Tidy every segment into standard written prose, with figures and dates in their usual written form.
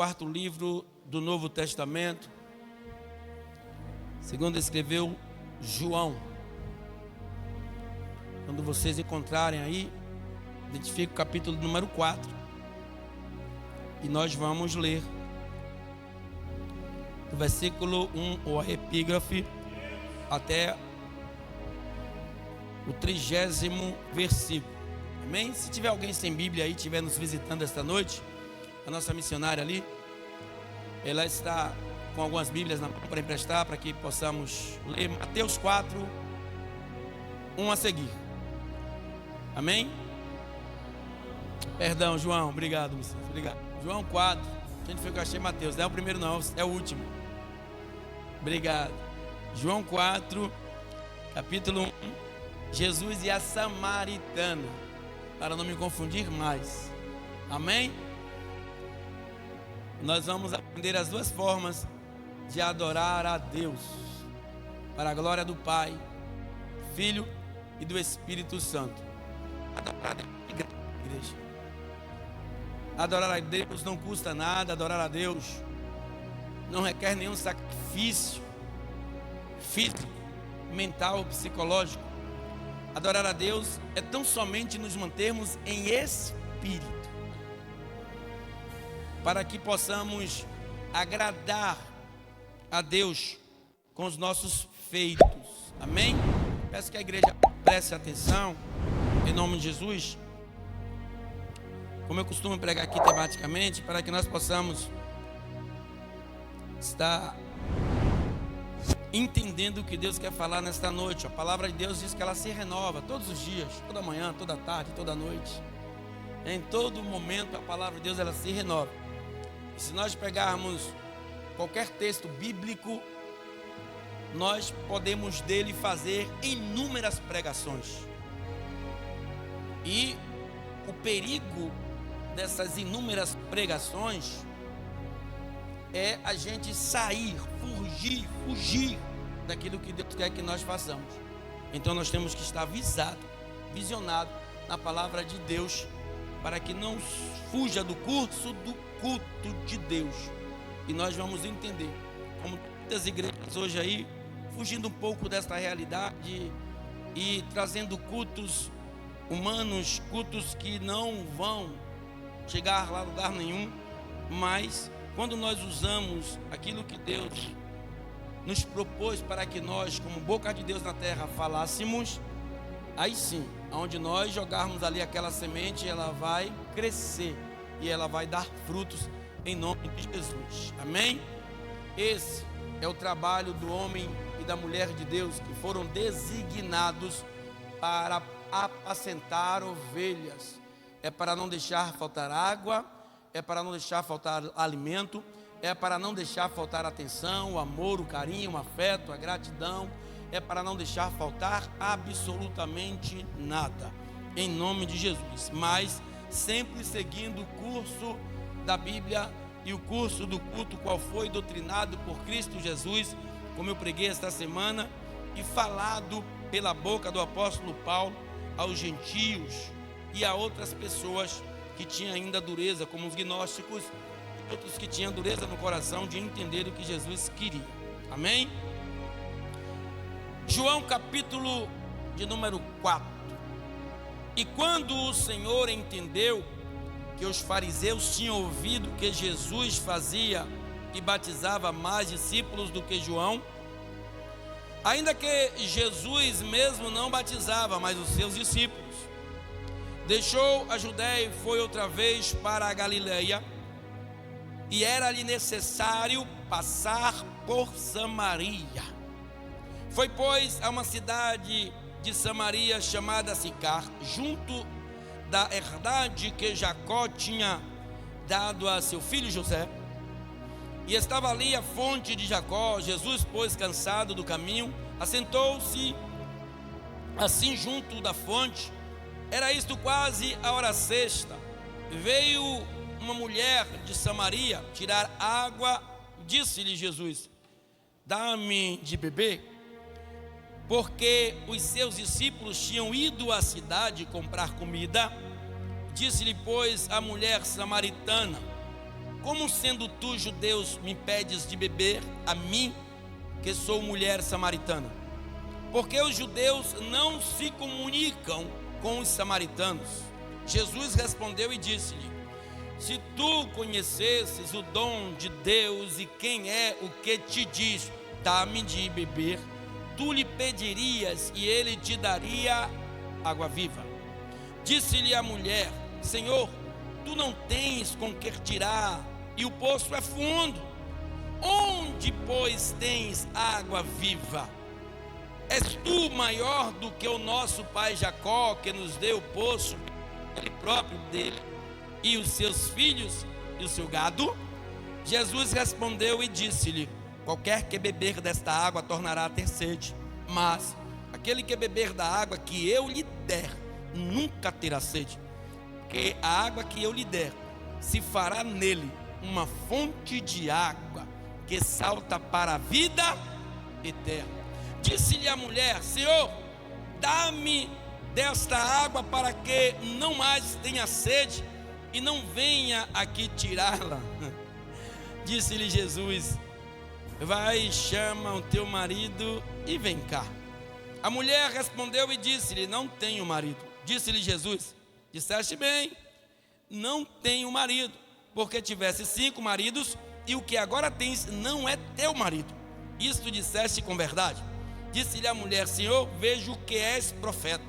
quarto livro do Novo Testamento, segundo escreveu João. Quando vocês encontrarem aí, identifique o capítulo número 4. E nós vamos ler do versículo 1, ou a epígrafe, até o 30º versículo. Amém? Se tiver alguém sem Bíblia aí, estiver nos visitando esta noite, a nossa missionária ali, ela está com algumas Bíblias na mão para emprestar, para que possamos ler Mateus 4, 1 a seguir. Amém? Perdão, João, obrigado, missionário. Obrigado. João 4, a gente foi que eu achei Mateus, não é o primeiro não, é o último. Obrigado. João 4, capítulo 1, Jesus e a Samaritana, para não me confundir mais. Amém? Nós vamos aprender as duas formas de adorar a Deus, para a glória do Pai, Filho e do Espírito Santo. Adorar a Deus, igreja. Adorar a Deus não custa nada, adorar a Deus não requer nenhum sacrifício físico, mental ou psicológico. Adorar a Deus é tão somente nos mantermos em espírito, para que possamos agradar a Deus com os nossos feitos. Amém? Peço que a igreja preste atenção, em nome de Jesus. Como eu costumo pregar aqui tematicamente, para que nós possamos estar entendendo o que Deus quer falar nesta noite. A palavra de Deus diz que ela se renova todos os dias, toda manhã, toda tarde, toda noite. Em todo momento a palavra de Deus ela se renova. E se nós pegarmos qualquer texto bíblico, nós podemos dele fazer inúmeras pregações. E o perigo dessas inúmeras pregações é a gente sair, fugir daquilo que Deus quer que nós façamos. Então nós temos que estar visionado na palavra de Deus, para que não fuja do curso do culto de Deus. E nós vamos entender, como muitas igrejas hoje aí, fugindo um pouco desta realidade e trazendo cultos humanos, cultos que não vão chegar a lugar nenhum, mas quando nós usamos aquilo que Deus nos propôs para que nós, como boca de Deus na terra, falássemos, aí sim, onde nós jogarmos ali aquela semente, ela vai crescer e ela vai dar frutos em nome de Jesus. Amém? Esse é o trabalho do homem e da mulher de Deus, que foram designados para apacentar ovelhas. É para não deixar faltar água, é para não deixar faltar alimento, é para não deixar faltar atenção, o amor, o carinho, o afeto, a gratidão, é para não deixar faltar absolutamente nada, em nome de Jesus. Mas sempre seguindo o curso da Bíblia e o curso do culto, qual foi doutrinado por Cristo Jesus, como eu preguei esta semana, e falado pela boca do apóstolo Paulo aos gentios e a outras pessoas que tinham ainda dureza, como os gnósticos e outros que tinham dureza no coração de entender o que Jesus queria. Amém? João capítulo de número 4. E quando o Senhor entendeu que os fariseus tinham ouvido que Jesus fazia e batizava mais discípulos do que João, ainda que Jesus mesmo não batizava, mas os seus discípulos, deixou a Judéia e foi outra vez para a Galileia, e era-lhe necessário passar por Samaria. Foi, pois, a uma cidade de Samaria chamada Sicar, junto da herdade que Jacó tinha dado a seu filho José, e estava ali a fonte de Jacó. Jesus, pois, cansado do caminho, assentou-se assim junto da fonte. Era isto quase a hora sexta. Veio uma mulher de Samaria tirar água. Disse-lhe Jesus: dá-me de beber. Porque os seus discípulos tinham ido à cidade comprar comida. Disse-lhe, pois, a mulher samaritana: como sendo tu, judeus, me pedes de beber a mim, que sou mulher samaritana? Porque os judeus não se comunicam com os samaritanos. Jesus respondeu e disse-lhe: se tu conhecesses o dom de Deus e quem é o que te diz, dá-me de beber, tu lhe pedirias e ele te daria água viva. Disse-lhe a mulher: Senhor, tu não tens com que tirar e o poço é fundo. Onde, pois, tens água viva? És tu maior do que o nosso pai Jacó, que nos deu o poço, ele próprio dele, e os seus filhos e o seu gado? Jesus respondeu e disse-lhe: qualquer que beber desta água tornará a ter sede, mas aquele que beber da água que eu lhe der nunca terá sede, porque a água que eu lhe der se fará nele uma fonte de água que salta para a vida eterna. Disse-lhe a mulher: Senhor, dá-me desta água para que não mais tenha sede e não venha aqui tirá-la. Disse-lhe Jesus: vai, chama o teu marido e vem cá. A mulher respondeu e disse-lhe: não tenho marido. Disse-lhe Jesus: disseste bem, não tenho marido, porque tivesse 5 maridos e o que agora tens não é teu marido. Isto disseste com verdade. Disse-lhe a mulher: Senhor, vejo que és profeta.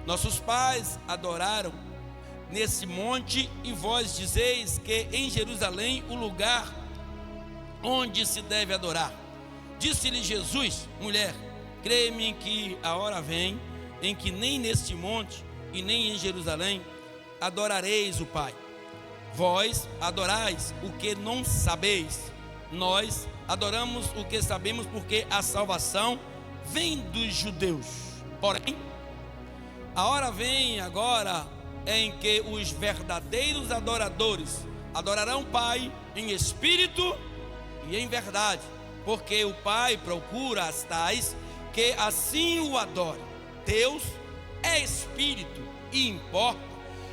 Nossos pais adoraram nesse monte e vós dizeis que em Jerusalém o lugar onde se deve adorar. Disse-lhe Jesus: mulher, crê-me que a hora vem em que nem neste monte e nem em Jerusalém adorareis o Pai. Vós adorais o que não sabeis, nós adoramos o que sabemos, porque a salvação vem dos judeus. Porém, a hora vem agora em que os verdadeiros adoradores adorarão o Pai em espírito e em verdade, porque o Pai procura as tais que assim o adorem. Deus é espírito e importa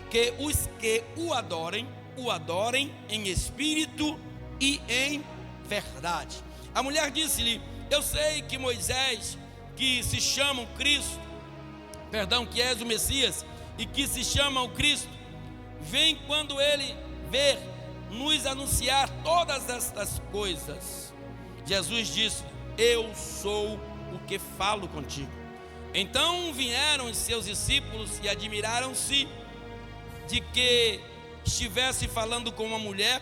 que os que o adorem em espírito e em verdade. A mulher disse-lhe: eu sei que Moisés, que se chama o Cristo, que és o Messias, e que se chama o Cristo, vem quando ele ver, nos anunciar todas estas coisas. Jesus disse: eu sou o que falo contigo. Então vieram os seus discípulos e admiraram-se de que estivesse falando com uma mulher.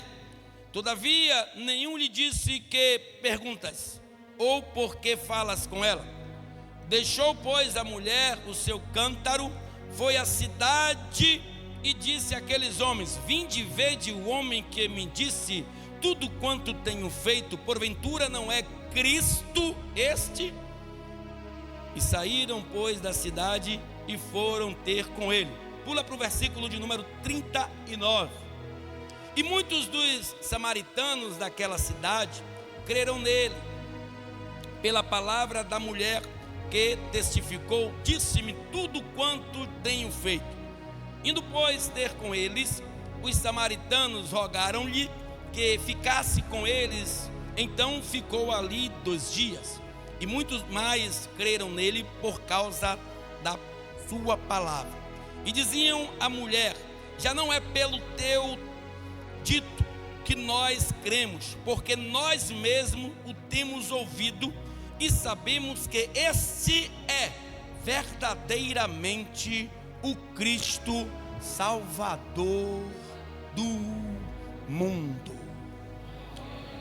Todavia nenhum lhe disse: que perguntas? Ou por que falas com ela? Deixou, pois, a mulher o seu cântaro, foi à cidade e disse àqueles homens: vinde e vede o homem que me disse tudo quanto tenho feito, porventura não é Cristo este? E saíram, pois, da cidade e foram ter com ele. Pula para o versículo de número 39. E muitos dos samaritanos daquela cidade creram nele, pela palavra da mulher que testificou: disse-me tudo quanto tenho feito. Indo, pois, ter com eles, os samaritanos rogaram-lhe que ficasse com eles. Então ficou ali 2 dias. E muitos mais creram nele por causa da sua palavra. E diziam à mulher: já não é pelo teu dito que nós cremos, porque nós mesmos o temos ouvido e sabemos que este é verdadeiramente o Cristo Salvador do mundo.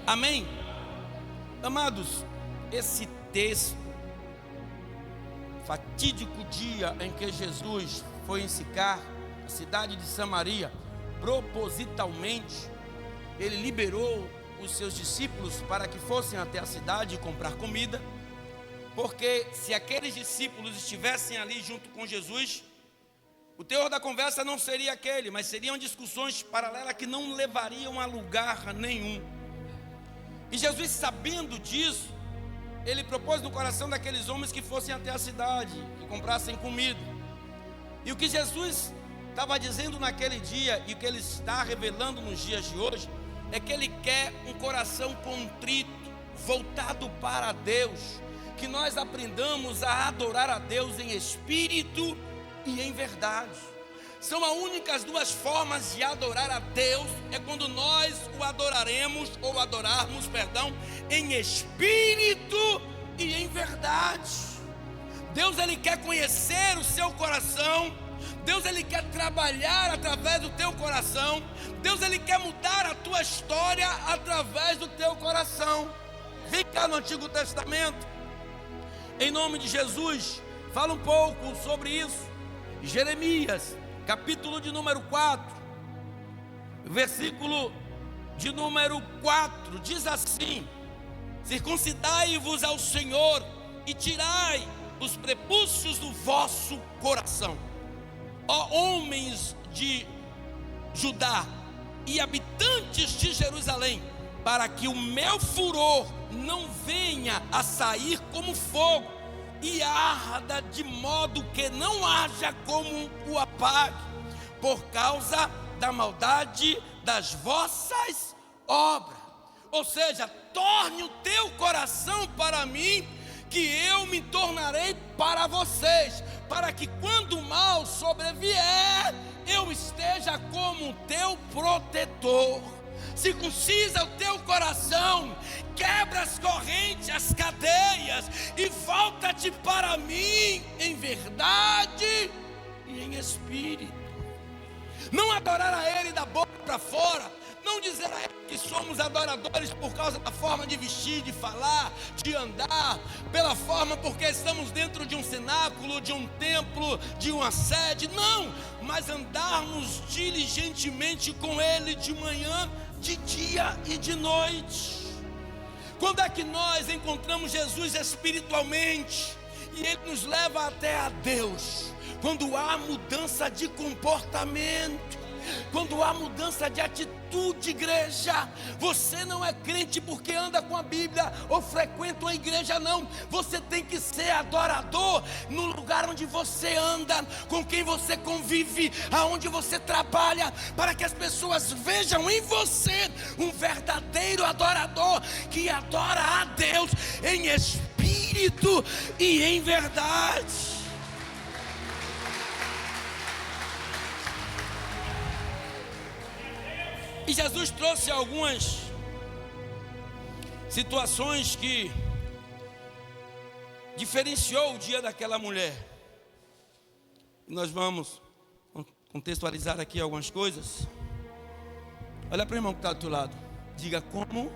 Amém? Amados, esse texto, fatídico dia em que Jesus foi em Sicar, a cidade de Samaria, propositalmente, ele liberou os seus discípulos para que fossem até a cidade comprar comida, porque se aqueles discípulos estivessem ali junto com Jesus, o teor da conversa não seria aquele, mas seriam discussões paralelas que não levariam a lugar nenhum. E Jesus, sabendo disso, ele propôs no coração daqueles homens que fossem até a cidade, que comprassem comida. E o que Jesus estava dizendo naquele dia, e o que ele está revelando nos dias de hoje, é que Ele quer um coração contrito, voltado para Deus, que nós aprendamos a adorar a Deus em espírito e em verdade. São as únicas duas formas de adorar a Deus, é quando nós o adorarmos, em espírito e em verdade. Deus, Ele quer conhecer o seu coração. Deus, Ele quer trabalhar através do teu coração. Deus, Ele quer mudar a tua história através do teu coração. Vem cá no Antigo Testamento, em nome de Jesus, fala um pouco sobre isso. Jeremias, capítulo de número 4, versículo de número 4, diz assim: circuncidai-vos ao Senhor e tirai os prepúcios do vosso coração, ó homens de Judá e habitantes de Jerusalém, para que o meu furor não venha a sair como fogo e arda de modo que não haja como o apague, por causa da maldade das vossas obras. Ou seja, torne o teu coração para mim, que eu me tornarei para vocês, para que quando o mal sobrevier, eu esteja como teu protetor. Circuncisa o teu coração, quebra as correntes, as cadeias, e volta-te para mim em verdade e em espírito. Não adorar a Ele da boca para fora, não dizer a Ele que somos adoradores por causa da forma de vestir, de falar, de andar, pela forma porque estamos dentro de um cenáculo, de um templo, de uma sede, não, mas andarmos diligentemente com Ele de manhã, de dia e de noite. Quando é que nós encontramos Jesus espiritualmente e Ele nos leva até a Deus? Quando há mudança de comportamento, quando há mudança de atitude, igreja. Você não é crente porque anda com a Bíblia ou frequenta uma igreja, não. Você tem que ser adorador no lugar onde você anda, com quem você convive, aonde você trabalha, para que as pessoas vejam em você um verdadeiro adorador, que adora a Deus em espírito e em verdade. E Jesus trouxe algumas situações que diferenciou o dia daquela mulher. E nós vamos contextualizar aqui algumas coisas. Olha para o irmão que está do teu lado. Diga: como?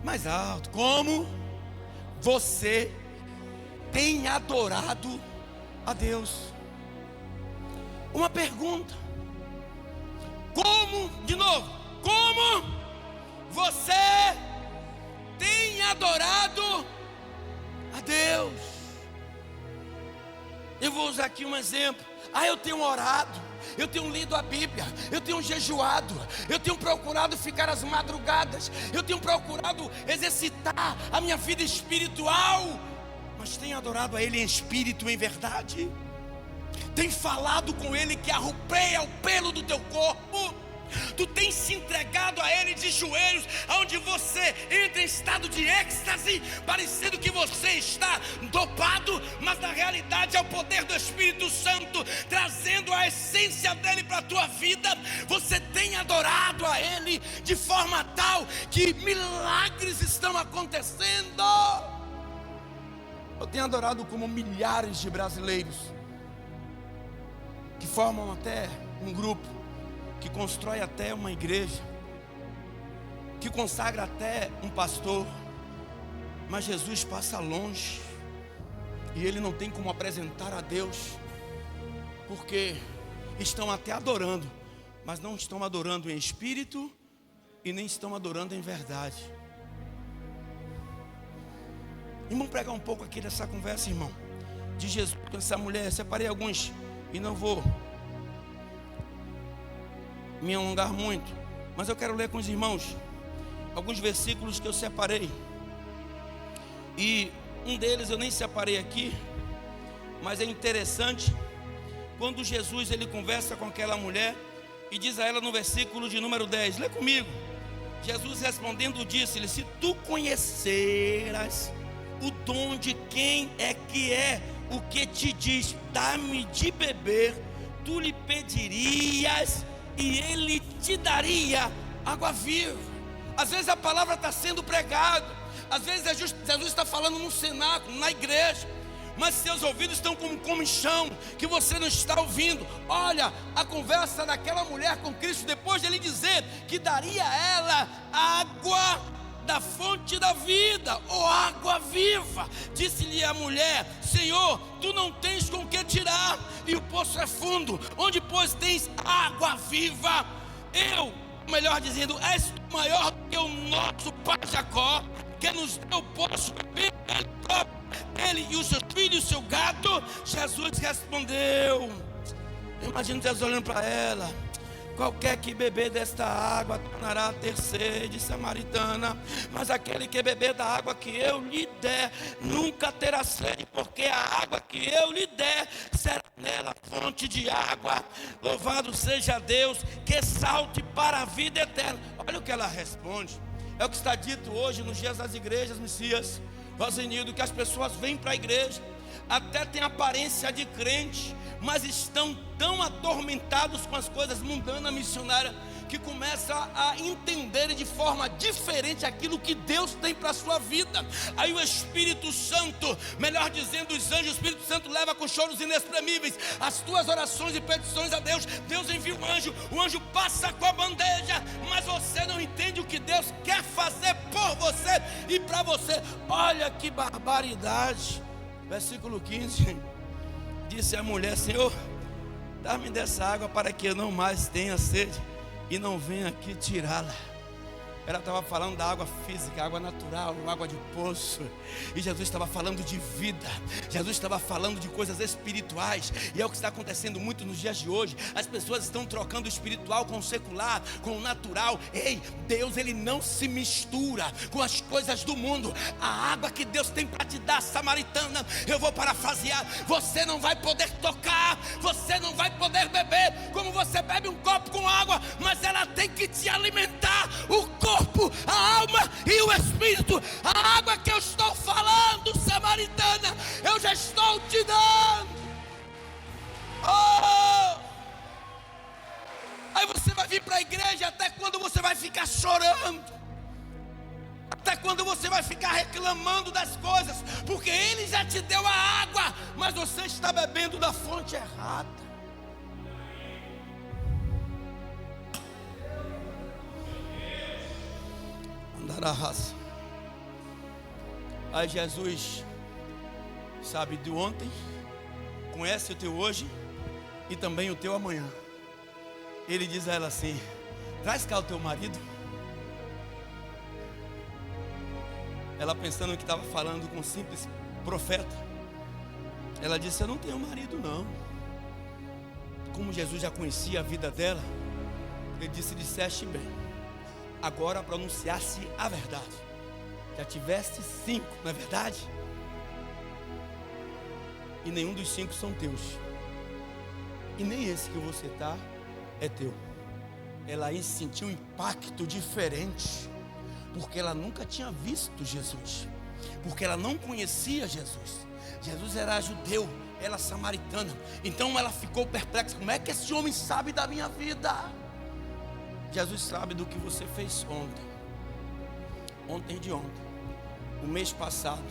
Mais alto. Como você tem adorado a Deus? Uma pergunta. Como, de novo, como você tem adorado a Deus? Eu vou usar aqui um exemplo. Eu tenho orado, eu tenho lido a Bíblia, eu tenho jejuado, eu tenho procurado ficar às madrugadas, eu tenho procurado exercitar a minha vida espiritual, mas tem adorado a Ele em espírito e em verdade? Tem falado com Ele que arrupeia o pelo do teu corpo? Tu tens se entregado a Ele de joelhos, onde você entra em estado de êxtase, parecendo que você está dopado, mas na realidade é o poder do Espírito Santo trazendo a essência dele para a tua vida. Você tem adorado a Ele de forma tal que milagres estão acontecendo. Eu tenho adorado como milhares de brasileiros que formam até um grupo, que constrói até uma igreja, que consagra até um pastor, mas Jesus passa longe, e ele não tem como apresentar a Deus, porque estão até adorando, mas não estão adorando em espírito, e nem estão adorando em verdade. Irmão, pregar um pouco aqui dessa conversa, irmão, de Jesus com essa mulher. Separei alguns e não vou me alongar muito, mas eu quero ler com os irmãos alguns versículos que eu separei. E um deles eu nem separei aqui, mas é interessante. Quando Jesus ele conversa com aquela mulher e diz a ela no versículo de número 10, lê comigo: Jesus respondendo disse-lhe: se tu conheceras o dom de quem é que é o que te diz, dá-me de beber, tu lhe pedirias e ele te daria água viva. Às vezes a palavra está sendo pregada, às vezes Jesus está falando no cenáculo, na igreja, mas seus ouvidos estão como comichão, que você não está ouvindo. Olha a conversa daquela mulher com Cristo, depois de ele dizer que daria a ela água da fonte da vida, ou água viva. Disse-lhe a mulher: Senhor, tu não tens com que tirar, e o poço é fundo, onde pois tens água viva? Melhor dizendo, és maior do que o nosso pai Jacó, que nos deu o poço, ele e os seus filhos, seu gado. Jesus respondeu, eu imagino Jesus olhando para ela: qualquer que beber desta água tornará a ter sede, samaritana, mas aquele que beber da água que eu lhe der nunca terá sede, porque a água que eu lhe der será nela fonte de água. Louvado seja Deus, que salte para a vida eterna. Olha o que ela responde. É o que está dito hoje nos dias das igrejas, Messias, Rosenildo, que as pessoas vêm para a igreja, até têm aparência de crente, mas estão tão atormentados com as coisas mundanas, missionárias, que começam a entender de forma diferente aquilo que Deus tem para a sua vida. Aí o Espírito Santo, melhor dizendo, os anjos, o Espírito Santo leva com choros inexprimíveis as tuas orações e petições a Deus. Deus envia o anjo passa com a bandeja, mas você não entende o que Deus quer fazer por você e para você. Olha que barbaridade. Versículo 15, disse a mulher: Senhor, dá-me dessa água para que eu não mais tenha sede e não venha aqui tirá-la. Ela estava falando da água física, água natural, água de poço. E Jesus estava falando de vida. Jesus estava falando de coisas espirituais. E é o que está acontecendo muito nos dias de hoje. As pessoas estão trocando o espiritual com o secular, com o natural. Ei, Deus, ele não se mistura com as coisas do mundo. A água que Deus tem para te dar, samaritana, eu vou parafrasear, você não vai poder tocar, você não vai poder beber como você bebe um copo com água, mas ela tem que te alimentar, o corpo, a alma e o espírito. A água que eu estou falando, samaritana, eu já estou te dando. Oh! Aí você vai vir para a igreja, até quando você vai ficar chorando? Até quando você vai ficar reclamando das coisas? Porque ele já te deu a água, mas você está bebendo da fonte errada. Andar a raça. Aí Jesus sabe do ontem, conhece o teu hoje e também o teu amanhã. Ele diz a ela assim: traz cá o teu marido. Ela, pensando que estava falando com um simples profeta, ela disse: eu não tenho marido não. Como Jesus já conhecia a vida dela, ele disse: disseste bem, agora pronunciasse a verdade. Já tiveste 5, não é verdade? E nenhum dos 5 são teus, e nem esse que você está é teu. Ela aí sentiu um impacto diferente, porque ela nunca tinha visto Jesus, porque ela não conhecia Jesus. Jesus era judeu, ela samaritana. Então ela ficou perplexa: como é que esse homem sabe da minha vida? Jesus sabe do que você fez ontem de ontem, o mês passado,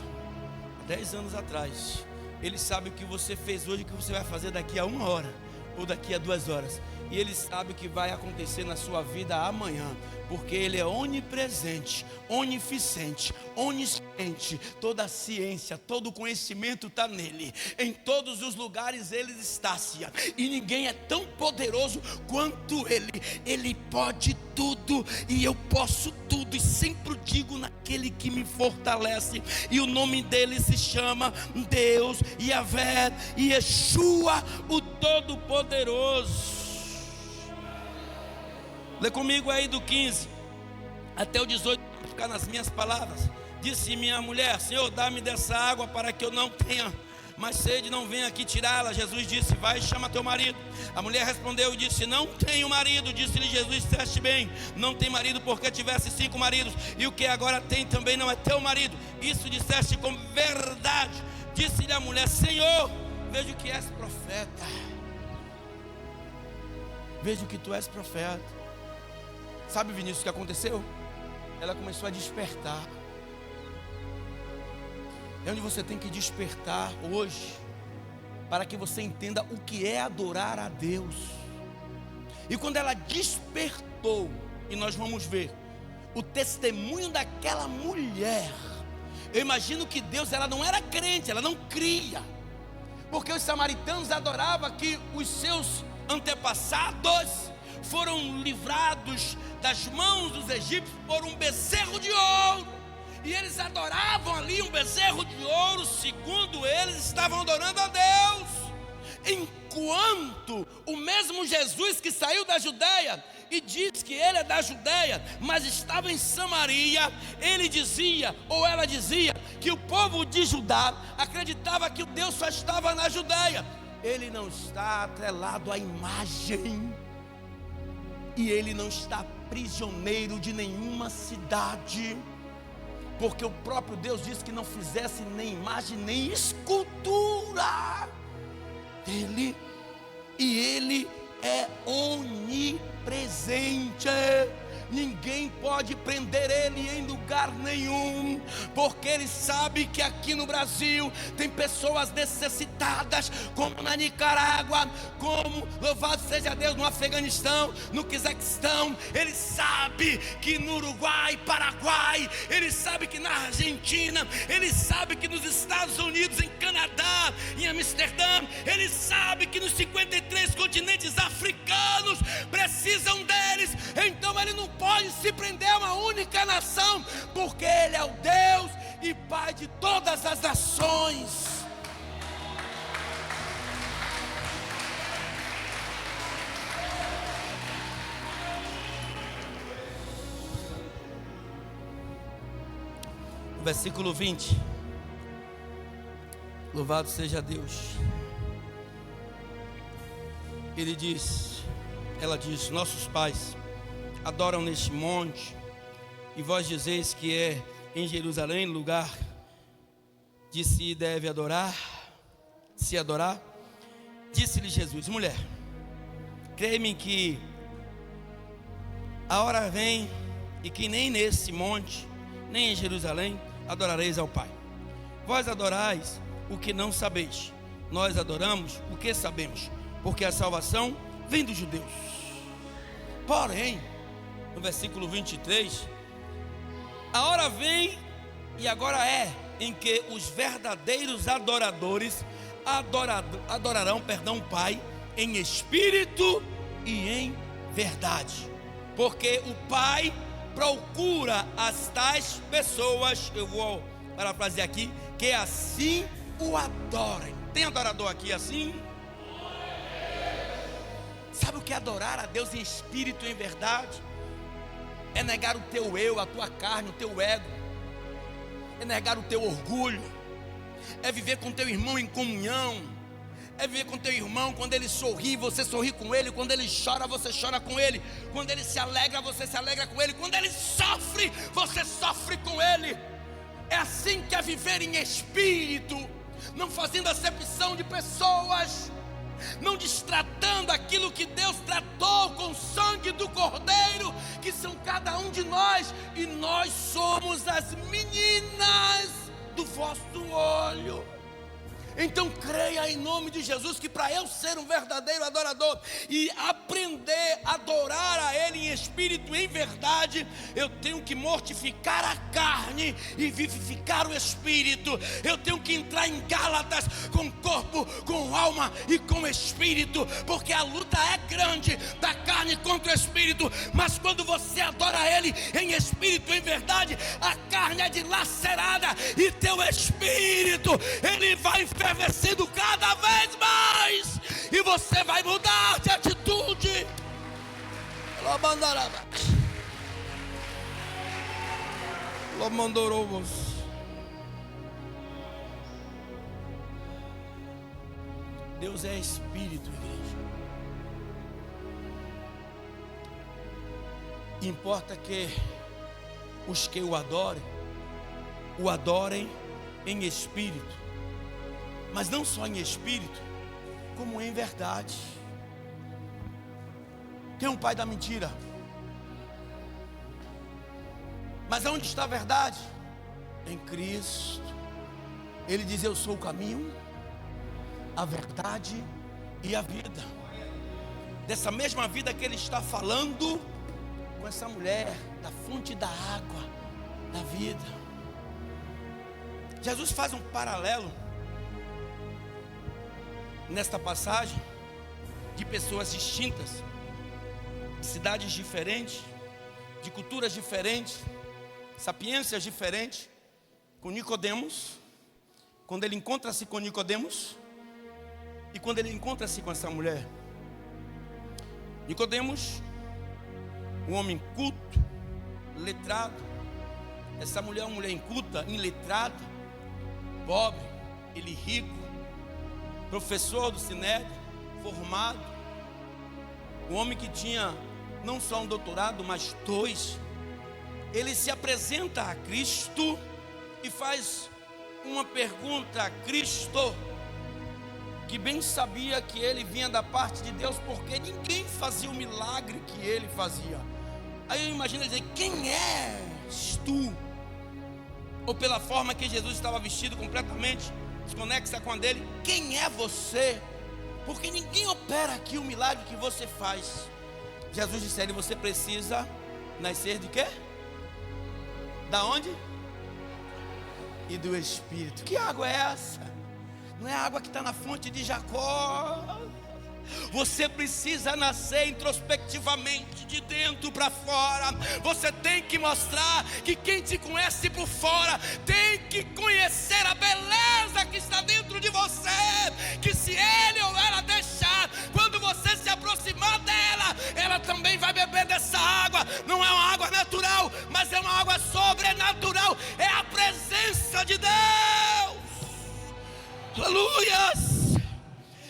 10 anos atrás. Ele sabe o que você fez hoje, o que você vai fazer daqui a 1 hora ou daqui a 2 horas. E Ele sabe o que vai acontecer na sua vida amanhã, porque Ele é onipresente, onificente, onisciente. Toda a ciência, todo o conhecimento está nele. Em todos os lugares Ele está-se, e ninguém é tão poderoso quanto Ele. Ele pode tudo e eu posso tudo, e sempre digo naquele que me fortalece. E o nome dele se chama Deus, Yahvé, Yeshua, o Todo-Poderoso. Lê comigo aí do 15 até o 18, para ficar nas minhas palavras. Disse minha mulher: Senhor, dá-me dessa água para que eu não tenha mas sede, não vem aqui tirá-la. Jesus disse: vai e chama teu marido. A mulher respondeu e disse: não tenho marido. Disse-lhe Jesus: disseste bem, não tem marido, porque tivesse 5 maridos, e o que agora tem também não é teu marido. Isso disseste com verdade. Disse-lhe a mulher: Senhor, vejo que és profeta. Vejo que tu és profeta. Sabe, Vinícius, o que aconteceu? Ela começou a despertar. É onde você tem que despertar hoje, para que você entenda o que é adorar a Deus. E quando ela despertou, e nós vamos ver o testemunho daquela mulher, eu imagino que Deus, ela não era crente, ela não cria, porque os samaritanos adoravam que os seus antepassados foram livrados das mãos dos egípcios por um bezerro de ouro, e eles adoravam ali um bezerro de ouro, segundo eles estavam adorando a Deus. Enquanto o mesmo Jesus que saiu da Judeia e diz que ele é da Judeia, mas estava em Samaria, ele dizia, ou ela dizia, que o povo de Judá acreditava que o Deus só estava na Judeia. Ele não está atrelado à imagem, e ele não está prisioneiro de nenhuma cidade, porque o próprio Deus disse que não fizesse nem imagem nem escultura dele, e ele é onipresente. Ninguém pode prender ele em lugar nenhum, porque ele sabe que aqui no Brasil tem pessoas necessitadas, como na Nicarágua, como, louvado seja Deus, no Afeganistão, no Quezaquistão. Ele sabe que no Uruguai, Paraguai, ele sabe que na Argentina, ele sabe que nos Estados Unidos, em Canadá, em Amsterdã, ele sabe que nos 53 continentes africanos precisam deles. Então ele não pode se prender a uma única nação, porque ele é o Deus e Pai de todas as nações. Versículo 20. Louvado seja Deus. Ela diz: nossos pais adoram neste monte, e vós dizeis que é em Jerusalém lugar de se deve adorar, se adorar. Disse-lhe Jesus: mulher, crê-me que a hora vem, e que nem nesse monte, nem em Jerusalém adorareis ao Pai. Vós adorais o que não sabeis, nós adoramos o que sabemos, porque a salvação vem dos judeus. Porém, no versículo 23, a hora vem, e agora é, em que os verdadeiros adoradores adorarão o Pai em espírito e em verdade, porque o Pai procura as tais pessoas, eu vou parafrasear aqui, que assim o adorem. Tem adorador aqui assim? Sabe o que é adorar a Deus em espírito e em verdade? É negar o teu eu, a tua carne, o teu ego. É negar o teu orgulho. É viver com teu irmão em comunhão. É viver com teu irmão, quando ele sorri, você sorri com ele. Quando ele chora, você chora com ele. Quando ele se alegra, você se alegra com ele. Quando ele sofre, você sofre com ele. É assim que é viver em espírito, não fazendo acepção de pessoas, não destratando aquilo que Deus tratou com o sangue do Cordeiro, que são cada um de nós, e nós somos as meninas do vosso olho. Então creia em nome de Jesus, que para eu ser um verdadeiro adorador e aprender a adorar a Ele em espírito e em verdade, eu tenho que mortificar a carne e vivificar o espírito. Eu tenho que entrar em Gálatas com corpo, com alma e com espírito, porque a luta é grande da carne contra o espírito, mas quando você adora Ele em espírito e em verdade, a carne é dilacerada e teu espírito, ele vai enfervecendo cada vez mais, e você vai mudar de atitude. Deus é espírito, igreja. Importa que os que o adorem em espírito, mas não só em espírito, como em verdade. Quem é um pai da mentira? Mas aonde está a verdade? Em Cristo. Ele diz: eu sou o caminho, a verdade e a vida. Dessa mesma vida que ele está falando com essa mulher, da fonte da água, da vida. Jesus faz um paralelo nesta passagem de pessoas distintas, de cidades diferentes, de culturas diferentes, sapiências diferentes, com Nicodemos, quando ele encontra-se com Nicodemos e quando ele encontra-se com essa mulher. Nicodemos, um homem culto, letrado. Essa mulher é uma mulher inculta, iletrada, pobre, ele rico, professor do Sinédrio, formado, um homem que tinha não só um doutorado, mas 2. Ele se apresenta a Cristo e faz uma pergunta a Cristo, que bem sabia que ele vinha da parte de Deus, porque ninguém fazia o milagre que ele fazia. Aí eu imagino ele dizer: quem és tu? Ou pela forma que Jesus estava vestido completamente desconexa com a dele: quem é você? Porque ninguém opera aqui o milagre que você faz. Jesus disse a ele: você precisa nascer de quê? Da onde? E do Espírito. Que água é essa? Não é a água que está na fonte de Jacó. Você precisa nascer introspectivamente, de dentro para fora. Você tem que mostrar que quem te conhece por fora tem que conhecer a beleza que está dentro de você. Que se ele ou ela deixar, quando você se aproximar dela, ela também vai beber dessa água. Não é uma água natural, mas é uma água sobrenatural. É a presença de Deus. Aleluias.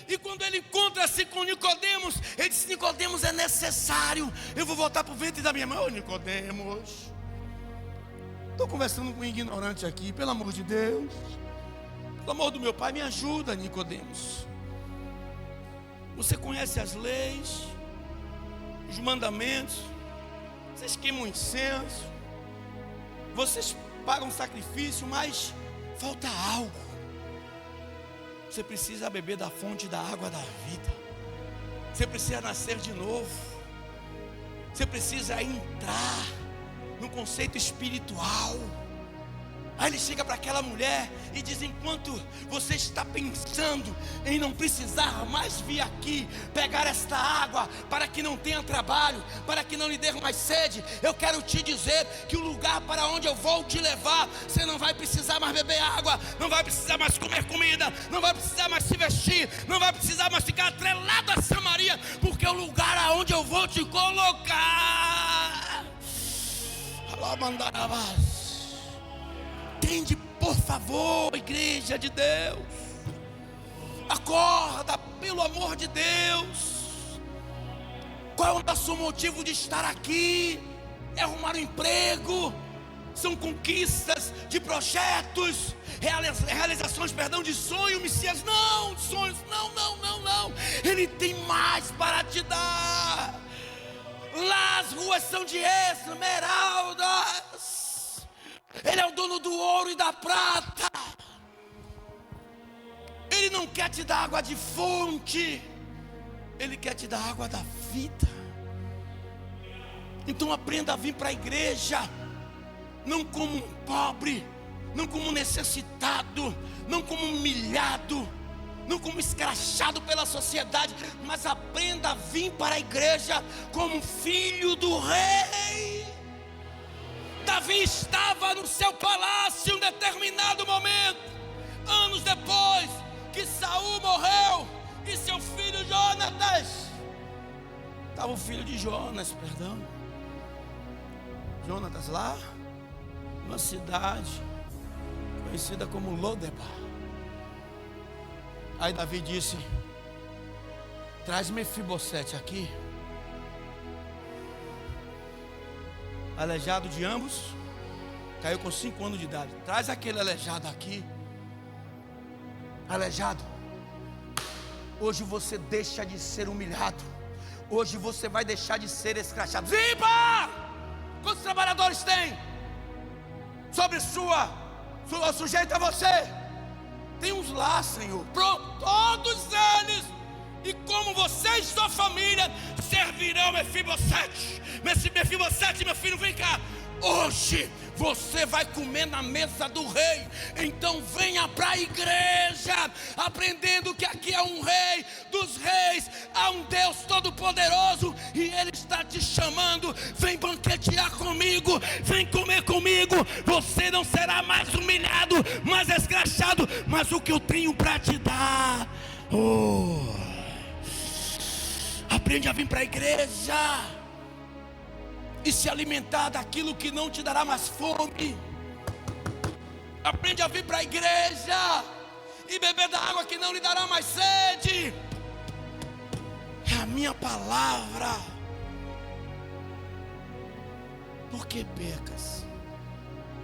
E quando ele encontra-se com Nicodemos, ele disse: Nicodemos, é necessário. Eu vou voltar para o ventre da minha mãe. Ô Nicodemos, estou conversando com um ignorante aqui, pelo amor de Deus, pelo amor do meu pai, me ajuda, Nicodemos. Você conhece as leis, os mandamentos, vocês queimam incenso, vocês pagam sacrifício, mas falta algo. Você precisa beber da fonte da água da vida. Você precisa nascer de novo. Você precisa entrar no conceito espiritual. Aí ele chega para aquela mulher e diz: enquanto você está pensando em não precisar mais vir aqui pegar esta água, para que não tenha trabalho, para que não lhe dê mais sede, eu quero te dizer que o lugar para onde eu vou te levar, você não vai precisar mais beber água, não vai precisar mais comer comida, não vai precisar mais se vestir, não vai precisar mais ficar atrelado a Samaria, porque é o lugar aonde eu vou te colocar. Alamandarabás. Entende, por favor, igreja de Deus. Acorda, pelo amor de Deus. Qual é o nosso motivo de estar aqui? É arrumar um emprego? São conquistas de projetos, realizações, de sonhos, Messias? Não, sonhos, não. Ele tem mais para te dar. Lá as ruas são de esmeraldas. Ele é o dono do ouro e da prata. Ele não quer te dar água de fonte, ele quer te dar água da vida. Então aprenda a vir para a igreja, não como um pobre, não como um necessitado, não como um humilhado, não como escrachado pela sociedade, mas aprenda a vir para a igreja como filho do rei. Davi estava no seu palácio em um determinado momento, anos depois que Saul morreu, e seu filho Jonatas, estava o filho de Jonas, Jonatas lá, numa cidade conhecida como Lodebar. Aí Davi disse: Traz Mefibosete aqui. Aleijado de ambos. Caiu com 5 anos de idade. Traz aquele aleijado aqui. Aleijado. Hoje você deixa de ser humilhado. Hoje você vai deixar de ser escrachado. Ziba! Quantos trabalhadores tem? Sobre sua sujeita a você. Tem uns lá, Senhor. Todos eles. E como você e sua família servirão Mefibosete. Mefibosete, meu filho, vem cá. Hoje você vai comer na mesa do rei. Então venha para a igreja, aprendendo que aqui é um rei dos reis, há um Deus todo poderoso, e Ele está te chamando. Vem banquetear comigo, vem comer comigo. Você não será mais humilhado, mais escrachado, mas o que eu tenho para te dar. Aprende a vir para a igreja e se alimentar daquilo que não te dará mais fome. Aprende a vir para a igreja e beber da água que não lhe dará mais sede. É a minha palavra. Por que pecas?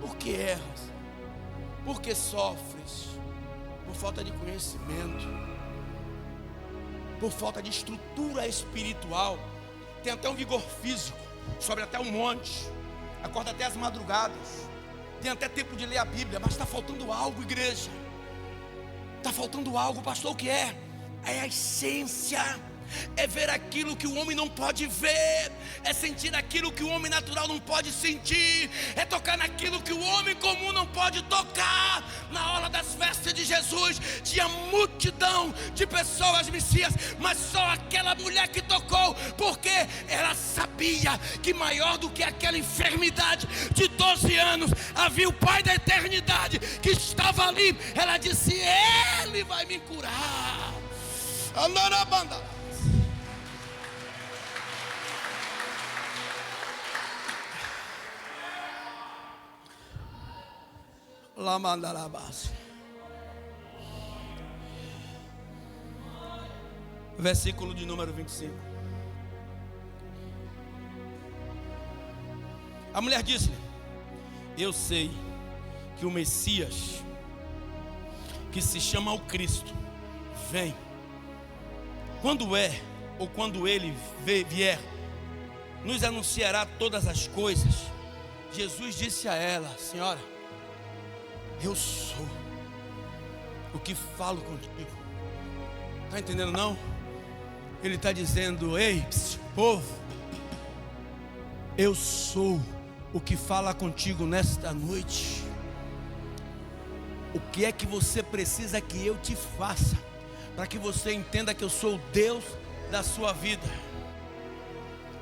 Por que erras? Por que sofres? Por falta de conhecimento, por falta de estrutura espiritual. Tem até um vigor físico, sobe até um monte, acorda até as madrugadas, tem até tempo de ler a Bíblia, mas está faltando algo, igreja. Está faltando algo, pastor. O que é? É a essência. É ver aquilo que o homem não pode ver, é sentir aquilo que o homem natural não pode sentir, é tocar naquilo que o homem comum não pode tocar. Na hora das festas de Jesus tinha multidão de pessoas messias, mas só aquela mulher que tocou, porque ela sabia que maior do que aquela enfermidade de 12 anos havia o Pai da eternidade que estava ali. Ela disse: Ele vai me curar. Andarabanda. Lá mandar a base. Versículo de número 25. A mulher disse-lhe: eu sei que o Messias, que se chama o Cristo, vem. Quando ele vier, nos anunciará todas as coisas. Jesus disse a ela: senhora, eu sou o que falo contigo. Está entendendo não? Ele está dizendo: ei, povo, eu sou o que fala contigo nesta noite. O que é que você precisa que eu te faça, para que você entenda que eu sou o Deus da sua vida?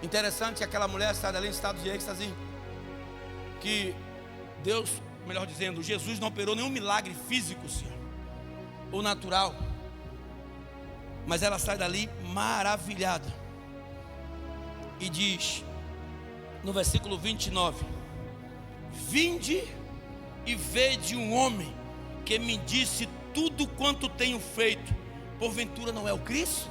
Interessante, aquela mulher sai dali em estado de êxtase, que Deus, melhor dizendo, Jesus não operou nenhum milagre físico, Senhor, ou natural, mas ela sai dali maravilhada, e diz no versículo 29: vinde e vede um homem que me disse tudo quanto tenho feito. Porventura não é o Cristo?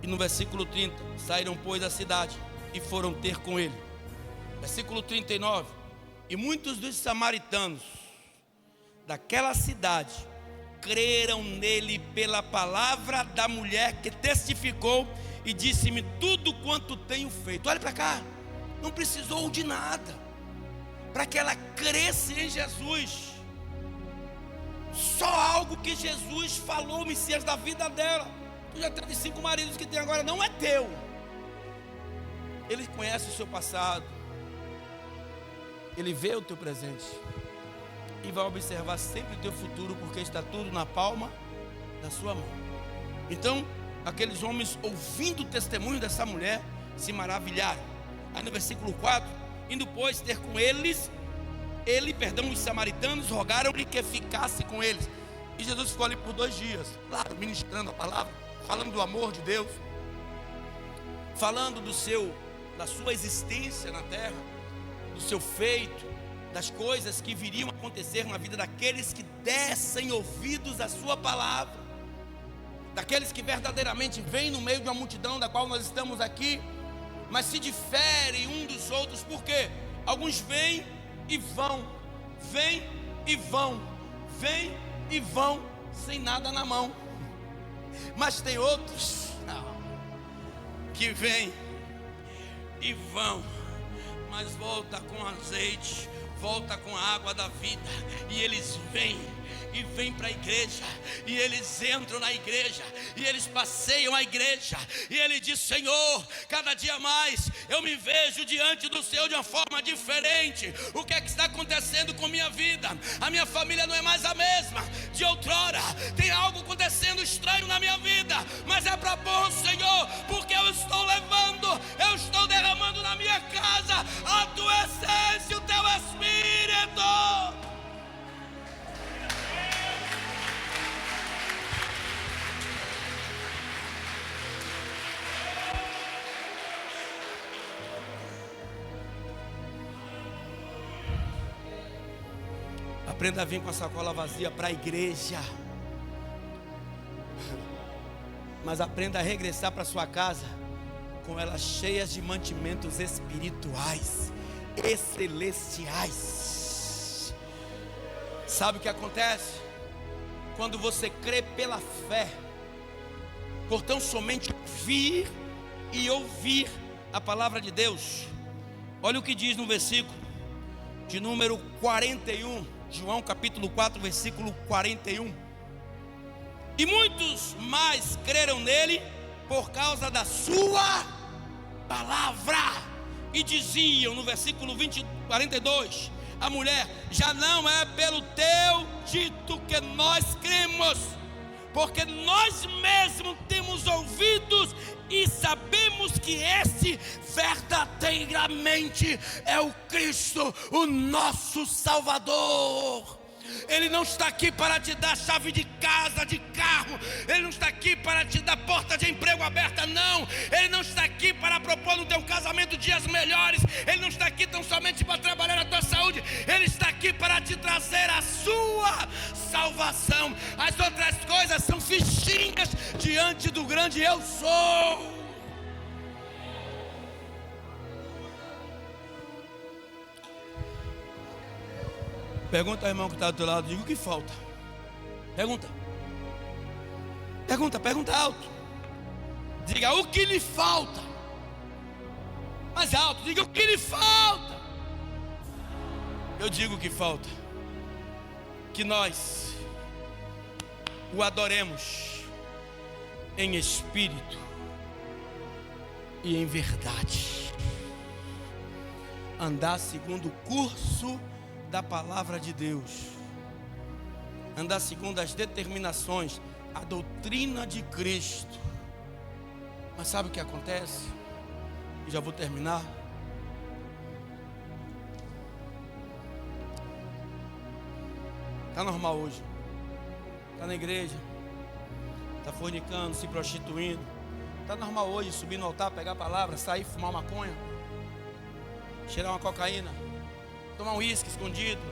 E no versículo 30, saíram pois da cidade e foram ter com ele. Versículo 39, e muitos dos samaritanos daquela cidade creram nele pela palavra da mulher que testificou e disse-me tudo quanto tenho feito. Olha para cá, não precisou de nada para que ela cresça em Jesus. Só algo que Jesus falou, Messias, da vida dela. Tu já teve 5 maridos, que tem agora não é teu. Ele conhece o seu passado, Ele vê o teu presente e vai observar sempre o teu futuro, porque está tudo na palma da sua mão. Então, aqueles homens, ouvindo o testemunho dessa mulher, se maravilharam. Aí no versículo 4, indo pois ter com eles, os samaritanos rogaram-lhe que ficasse com eles. E Jesus ficou ali por 2 dias, claro, ministrando a palavra, falando do amor de Deus, falando da sua existência na terra, do seu feito, das coisas que viriam a acontecer na vida daqueles que dessem ouvidos à sua palavra, daqueles que verdadeiramente vêm no meio de uma multidão da qual nós estamos aqui, mas se diferem um dos outros. Por quê? Alguns vêm e vão, vêm e vão, vêm e vão, sem nada na mão. Mas tem outros que vêm e vão, mas volta com azeite, volta com a água da vida, e eles vêm e vêm para a igreja, e eles entram na igreja, e eles passeiam a igreja, e ele diz: Senhor, cada dia mais eu me vejo diante do Senhor de uma forma diferente. O que é que está acontecendo com minha vida? A minha família não é mais a mesma de outrora, tem algo acontecendo estranho na minha vida, mas é para bom, Senhor, porque eu estou levando, eu estou derramando na minha casa a tua essência, o teu Espírito. Aprenda a vir com a sacola vazia para a igreja, mas aprenda a regressar para sua casa com elas cheias de mantimentos espirituais e celestiais. Sabe o que acontece? Quando você crê pela fé, por tão somente ouvir e ouvir a palavra de Deus. Olha o que diz no versículo de número 41, João capítulo 4, versículo 41. E muitos mais creram nele por causa da sua palavra. E diziam no versículo 42, a mulher: já não é pelo teu dito que nós cremos, porque nós mesmos temos ouvidos e sabemos que esse verdadeiramente é o Cristo, o nosso Salvador. Ele não está aqui para te dar chave de casa, de carro. Ele não está aqui para te dar porta de emprego aberta, não. Ele não está aqui para propor no teu casamento dias melhores. Ele não está aqui tão somente para trabalhar na tua saúde. Ele está aqui para te trazer a sua salvação. As outras coisas são fichinhas diante do grande eu sou. Pergunta ao irmão que está do teu lado, diga: o que falta? Pergunta alto. Diga: o que lhe falta? Mais alto, diga: o que lhe falta? Eu digo que falta que nós o adoremos em espírito e em verdade, andar segundo o curso da palavra de Deus, andar segundo as determinações, a doutrina de Cristo. Mas sabe o que acontece? E já vou terminar. Está normal hoje, está na igreja, está fornicando, se prostituindo. Está normal hoje subir no altar, pegar a palavra, sair, fumar maconha, cheirar uma cocaína, tomar um uísque escondido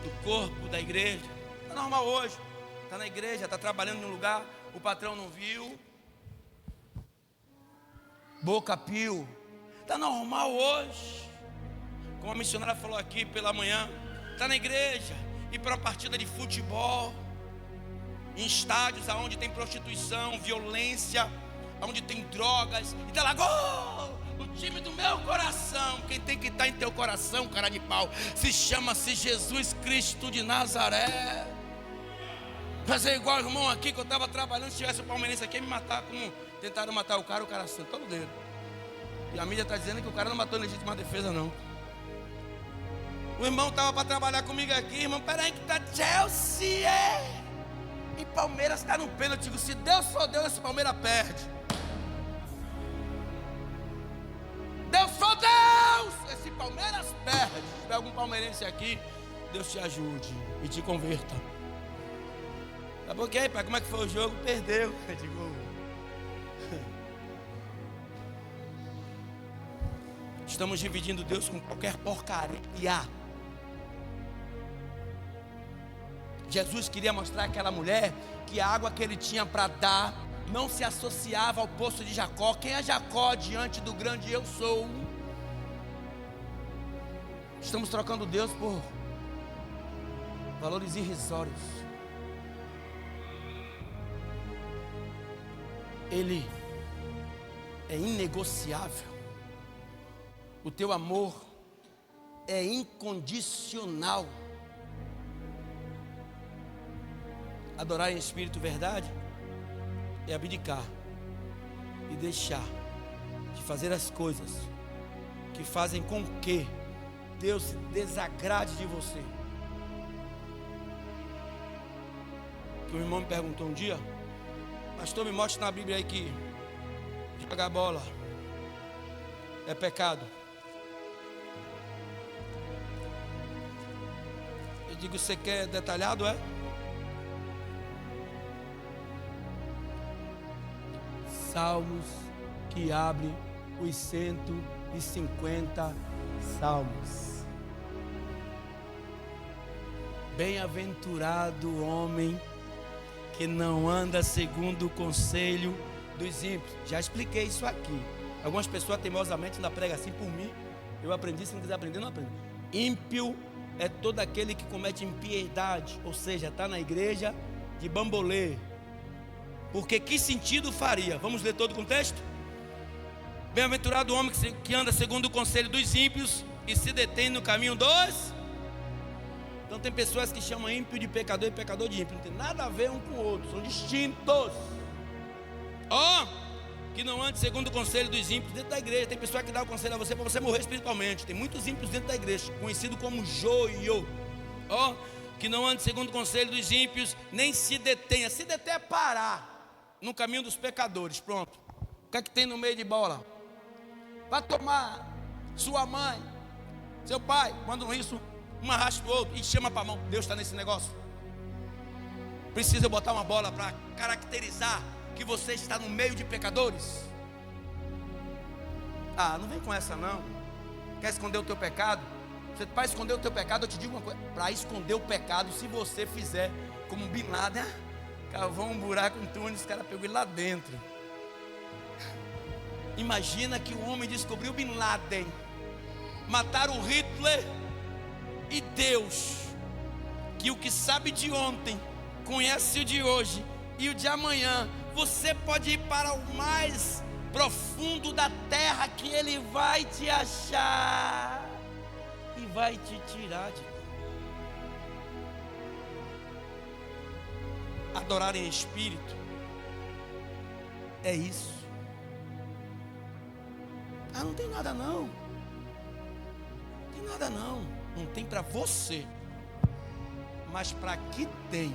do corpo da igreja. Está normal hoje. Está na igreja, está trabalhando num lugar, o patrão não viu, boca pio. Está normal hoje. Como a missionária falou aqui pela manhã, está na igreja, ir para uma partida de futebol, em estádios onde tem prostituição, violência, onde tem drogas, e está lá: gol! O time do meu coração. Quem tem que estar em teu coração, cara de pau, chama-se Jesus Cristo de Nazaré. Fazer igual o irmão aqui, que eu estava trabalhando, se tivesse o palmeirense aqui, ia me matar, como tentaram matar o cara sentou no dedo. E a mídia está dizendo que o cara não matou em legítima defesa, não. O irmão estava para trabalhar comigo aqui: irmão, peraí que está Chelsea e Palmeiras está no pênalti. Eu digo: se Deus for Deus, esse Palmeiras perde. Deus for Deus, esse Palmeiras perde. Se tiver algum palmeirense aqui, Deus te ajude e te converta. Tá bom, ok, pai? Como é que foi o jogo? Perdeu. Eu digo: estamos dividindo Deus com qualquer porcaria. Jesus queria mostrar àquela mulher que a água que ele tinha para dar não se associava ao poço de Jacó. Quem é Jacó diante do grande eu sou? Estamos trocando Deus por valores irrisórios. Ele é inegociável. O teu amor é incondicional. Adorar em espírito e verdade é abdicar e deixar de fazer as coisas que fazem com que Deus se desagrade de você. Que o irmão me perguntou um dia: pastor, me mostre na Bíblia aí que jogar bola é pecado. Eu digo: você quer detalhado, é? Salmos que abre os 150 salmos. Bem-aventurado o homem que não anda segundo o conselho dos ímpios. Já expliquei isso aqui. Algumas pessoas teimosamente ainda pregam assim por mim. Eu aprendi, se não quiser aprender, não aprende. Ímpio é todo aquele que comete impiedade, ou seja, está na igreja de bambolê. Porque que sentido faria? Vamos ler todo o contexto? Bem-aventurado o homem que anda segundo o conselho dos ímpios e se detém no caminho dos... Então tem pessoas que chamam ímpio de pecador e pecador de ímpio. Não tem nada a ver um com o outro, são distintos. Que não ande segundo o conselho dos ímpios dentro da igreja. Tem pessoa que dá o conselho a você para você morrer espiritualmente. Tem muitos ímpios dentro da igreja, conhecido como joio. Que não ande segundo o conselho dos ímpios, nem se detenha. Se deter é parar no caminho dos pecadores. Pronto. O que é que tem no meio de bola? Vai tomar sua mãe, seu pai, quando isso, um arrasta o outro e chama para a mão. Deus está nesse negócio. Precisa botar uma bola para caracterizar que você está no meio de pecadores? Não vem com essa não. Quer esconder o teu pecado? Você, para esconder o teu pecado, eu te digo uma coisa: para esconder o pecado, se você fizer como Bin Laden, cavou um buraco em túnel, os caras pegou ele lá dentro. Imagina que o homem descobriu Bin Laden, mataram o Hitler, e Deus, que o que sabe de ontem conhece o de hoje e o de amanhã. Você pode ir para o mais profundo da terra, que Ele vai te achar e vai te tirar de lá. Adorar em espírito é isso. Não tem nada não. Não tem nada não. Não tem para você, mas para que tem.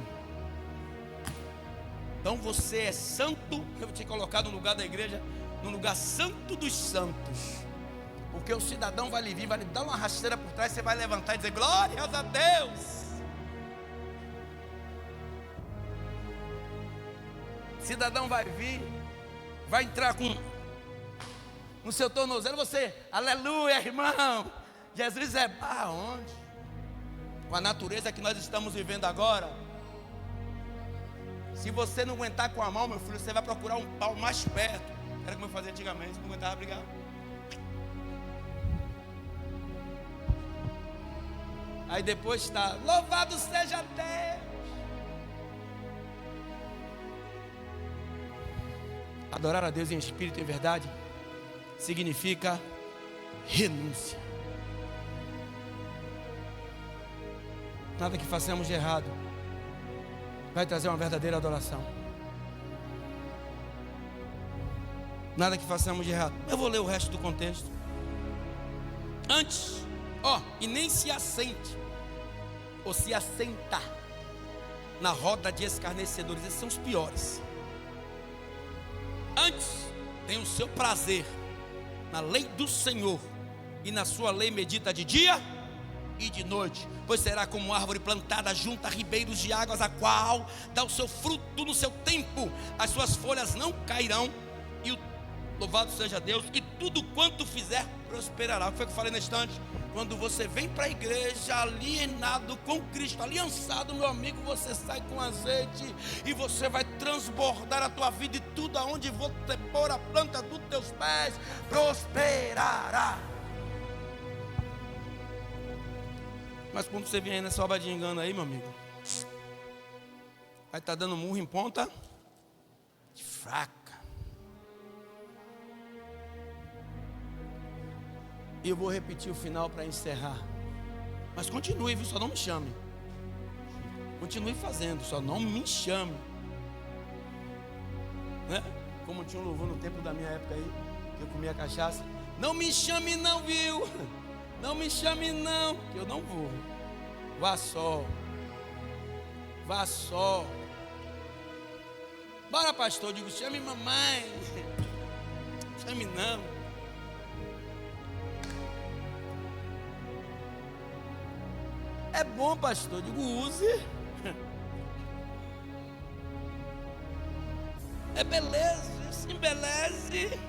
Então você é santo. Eu vou te colocar no lugar da igreja, no lugar santo dos santos. Porque o cidadão vai lhe vir, vai lhe dar uma rasteira por trás, você vai levantar e dizer: glórias a Deus. Cidadão vai vir, vai entrar no seu tornozelo, você, aleluia, irmão. Jesus é aonde? Com a natureza que nós estamos vivendo agora. Se você não aguentar com a mão, meu filho, você vai procurar um pau mais perto. Era como eu fazia antigamente, não aguentava brigar. Aí depois está: louvado seja Deus. Adorar a Deus em espírito e em verdade significa renúncia. Nada que façamos de errado vai trazer uma verdadeira adoração. Nada que façamos de errado. Eu vou ler o resto do contexto. Antes, e nem se assente ou se assentar na roda de escarnecedores. Esses são os piores. Antes, tem o seu prazer na lei do Senhor, e na sua lei medita de dia e de noite. Pois será como árvore plantada junto a ribeiros de águas, a qual dá o seu fruto no seu tempo, as suas folhas não cairão, e louvado seja Deus, e tudo quanto fizer prosperará. O que foi que eu falei na estante? Quando você vem para a igreja alienado com Cristo, aliançado, meu amigo, você sai com azeite e você vai transbordar a tua vida, e tudo aonde você pôr a planta dos teus pés prosperará. Mas quando você vem aí nessa obra de engano aí, meu amigo, vai estar dando murro em ponta de fraca. E eu vou repetir o final para encerrar. Mas continue, viu? Só não me chame. Continue fazendo, só não me chame. Né? Como tinha um louvor no tempo da minha época aí, que eu comia cachaça. Não me chame não, viu? Não me chame não, que eu não vou. Vá só. Vá só. Bora, pastor. Eu digo, chame mamãe. Chame não. É bom, pastor. Eu digo, use. É beleza, se embeleze.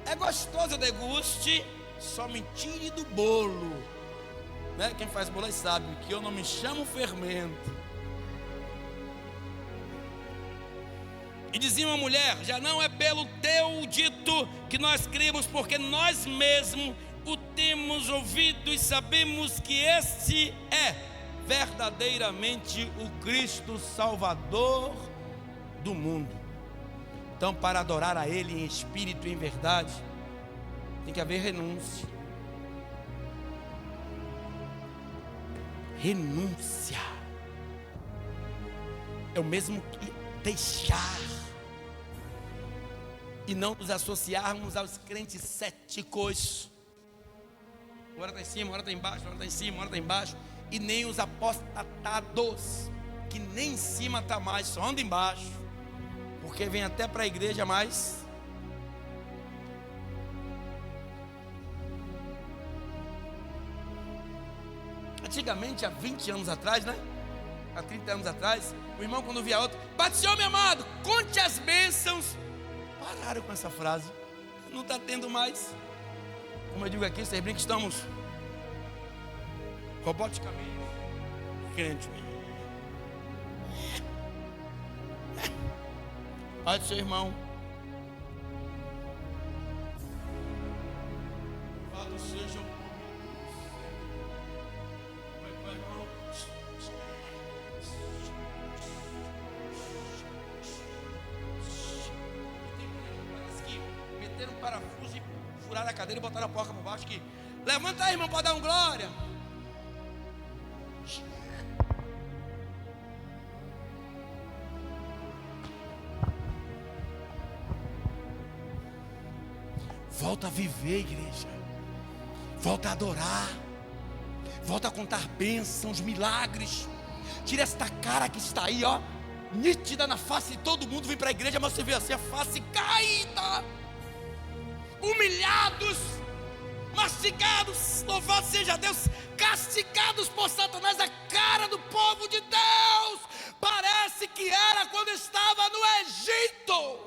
É gostoso, deguste. Só me tire do bolo. Né? Quem faz bolo aí sabe que eu não me chamo fermento. E dizia uma mulher: já não é pelo teu dito que nós cremos, porque nós mesmos o temos ouvido e sabemos que este é verdadeiramente o Cristo Salvador do mundo. Então, para adorar a Ele em espírito e em verdade, tem que haver renúncia. Renúncia é o mesmo que deixar. E não nos associarmos aos crentes céticos. Uma hora está em cima, uma hora está embaixo, uma hora está em cima, uma hora está embaixo. E nem os apostatados, que nem em cima está mais, só anda embaixo. Porque vem até para a igreja mais. Antigamente, há 20 anos atrás, né? Há 30 anos atrás, o irmão, quando via outro: Pai do Senhor, meu amado, conte as bênçãos. Pararam com essa frase. Não está tendo mais. Como eu digo aqui, vocês brincam que estamos roboticamente crente. Pai do seu irmão. Louvado seja o irmão. Parece que meteram um parafuso e furaram a cadeira e botaram a porca por baixo. Que levanta aí, irmão, para dar um glória. Volta a viver, igreja. Volta a adorar. Volta a contar bênçãos, milagres. Tira esta cara que está aí, ó, nítida na face de todo mundo. Vem para a igreja, mas você vê assim a face caída, humilhados, mastigados, louvado seja Deus, castigados por Satanás. A cara do povo de Deus parece que era quando estava no Egito.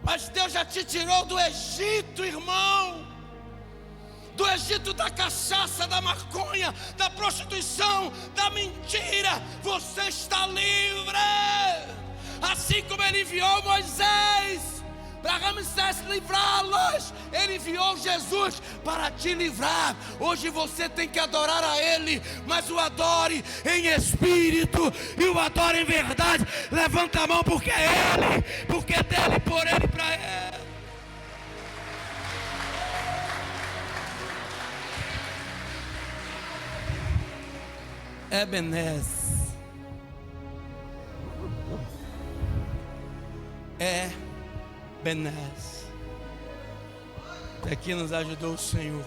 Mas Deus já te tirou do Egito, irmão. Do Egito da cachaça, da maconha, da prostituição, da mentira. Você está livre. Assim como Ele enviou Moisés para Ramsés livrá-los, Ele enviou Jesus para te livrar. Hoje você tem que adorar a Ele, mas o adore em espírito e o adore em verdade. Levanta a mão, porque é Ele, porque é dele, por Ele, para Ele. Ebenezer. Ebenezer. Até aqui nos ajudou o Senhor.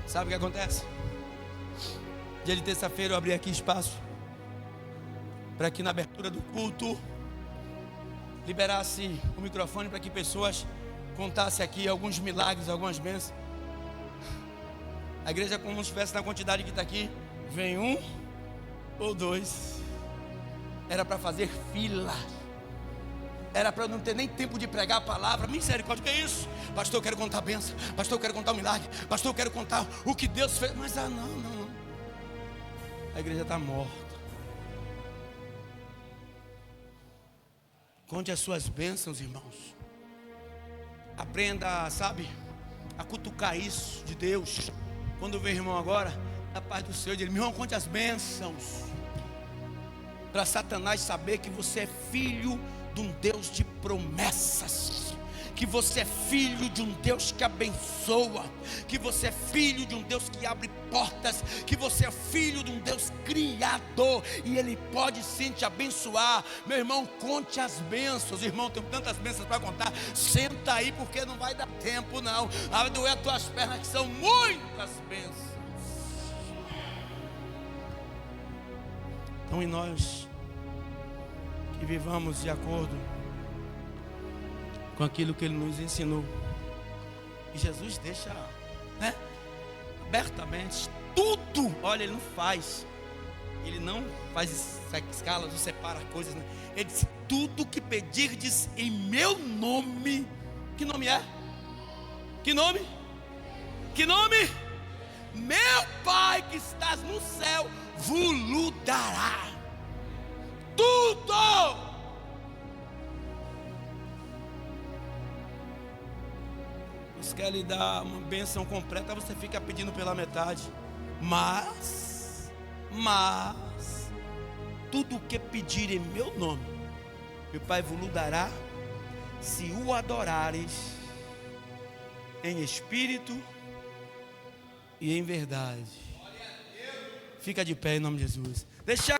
Sabe o que acontece? Dia de terça-feira eu abri aqui espaço para que na abertura do culto liberasse o microfone para que pessoas contassem aqui alguns milagres, algumas bênçãos. A igreja, como se estivesse na quantidade que está aqui, vem um ou dois. Era para fazer fila. Era para eu não ter nem tempo de pregar a palavra. Misericórdia, o que é isso? Pastor, eu quero contar a bênção. Pastor, eu quero contar o milagre. Pastor, eu quero contar o que Deus fez. Mas não. A igreja está morta. Conte as suas bênçãos, irmãos. Aprenda, sabe, a cutucar isso de Deus. Quando vem, irmão, agora, a paz do Senhor, ele, meu irmão, conte as bênçãos. Para Satanás saber que você é filho de um Deus de promessas, que você é filho de um Deus que abençoa, que você é filho de um Deus que abre portas, que você é filho de um Deus criador, e Ele pode sim te abençoar. Meu irmão, conte as bênçãos. Irmão, tem tantas bênçãos para contar. Senta aí, porque não vai dar tempo não. Vai doer as tuas pernas, que são muitas bênçãos. Então, em nós que vivamos de acordo com aquilo que Ele nos ensinou, e Jesus deixa, né, abertamente tudo. Olha, Ele não faz escalas ou separa coisas, né? Ele disse: tudo que pedirdes em meu nome. Que nome é? Que nome? Que nome? Meu Pai que estás no céu vos dará tudo. Deus quer lhe dar uma bênção completa, você fica pedindo pela metade. Mas tudo o que pedir em meu nome, meu Pai vos dará, se o adorares em espírito e em verdade. Fica de pé em nome de Jesus. Deixa